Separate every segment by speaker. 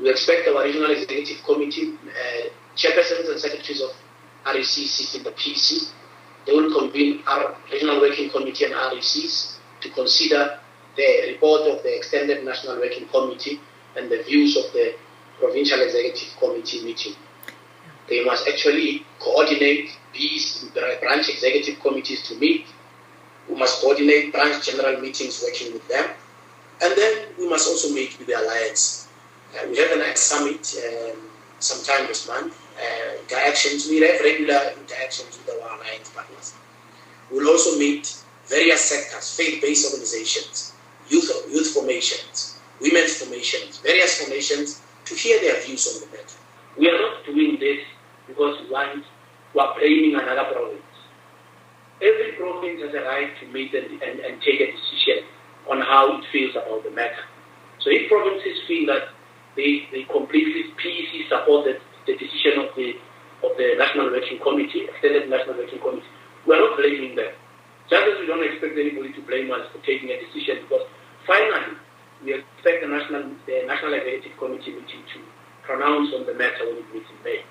Speaker 1: We expect our regional executive committee, chairpersons and secretaries of REC sit in the PC. They will convene our regional working committee and RECs to consider the report of the extended national working committee and the views of the provincial executive committee meeting. They must actually coordinate these branch executive committees to meet. We must coordinate branch general meetings working with them. And then we must also meet with the alliance. We have an summit sometime this month. Interactions, we have regular interactions with our alliance partners. We'll also meet various sectors, faith-based organizations, youth formations, women's formations, various formations, to hear their views on the matter. We are not doing this because we are blaming another province. Every province has a right to meet and take a decision on how it feels about the matter. So if provinces feel that they completely PEC supported the decision of the National Working Committee, extended National Working Committee, we are not blaming them. Just as we don't expect anybody to blame us for taking a decision, because finally we expect the National Executive Committee meeting to pronounce on the matter when it meets in May.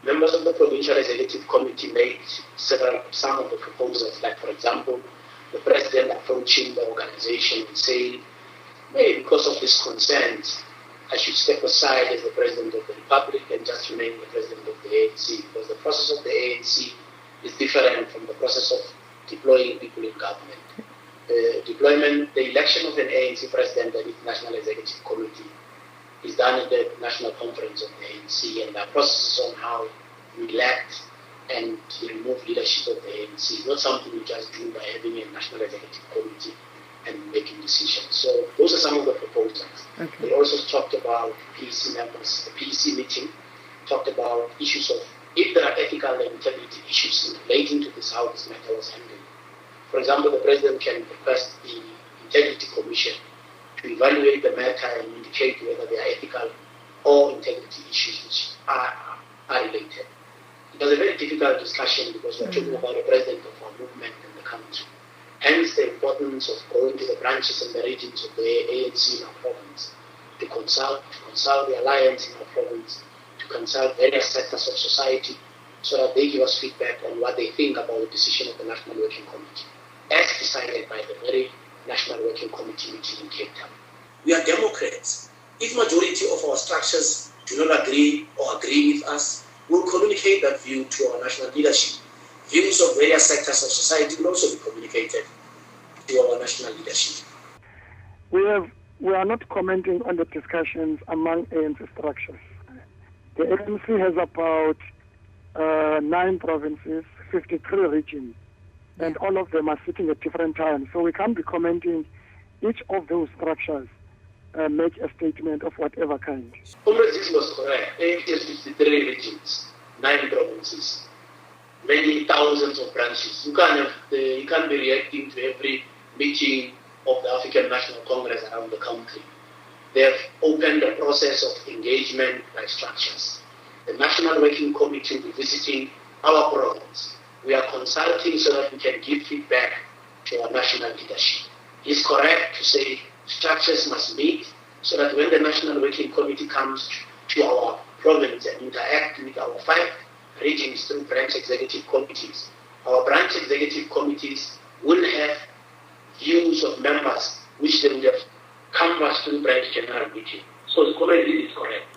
Speaker 1: Members of the Provincial Executive Committee made some of the proposals, like, for example, the President approaching the organization and saying, maybe because of these concerns, I should step aside as the President of the Republic and just remain the President of the ANC, because the process of the ANC is different from the process of deploying people in government. The election of an ANC President and its National Executive Committee is done at the National Conference of the ANC, and there are processes on how we elect and remove leadership of the ANC. Not something we just do by having a National Executive Committee and making decisions. So those are some of the proposals. Okay. They also talked about PEC members. The PEC meeting talked about issues of if there are ethical and integrity issues relating to this, how this matter was handled. For example, the President can request the Integrity Commission to evaluate the matter and indicate whether there are ethical or integrity issues which are related. It was a very difficult discussion because we're talking about the President of our movement in the country. Hence the importance of going to the branches and the regions of the ANC in our province to consult the alliance in our province, to consult various sectors of society so that they give us feedback on what they think about the decision of the National Working Committee, as decided by the very National Working Committee meeting in Cape Town. We are democrats. If majority of our structures do not agree or agree with us, we'll communicate that view to our national leadership. Views of various sectors of society will also be communicated to our national leadership.
Speaker 2: We are not commenting on the discussions among ANC structures. The ANC has about 9 provinces, 53 regions, and all of them are sitting at different times. So we can't be commenting each of those structures make a statement of whatever kind.
Speaker 1: This was correct. ANC has 53 regions, 9 provinces, many thousands of branches. You can't be reacting to every meeting of the African National Congress around the country. They have opened a process of engagement by structures. The National Working Committee will be visiting our province. We are consulting so that we can give feedback to our national leadership. It's correct to say structures must meet so that when the National Working Committee comes to our province and interact with our 5 regions through branch executive committees, our branch executive committees will have views of members which they will have canvassed through branch general meeting. So the comment is correct.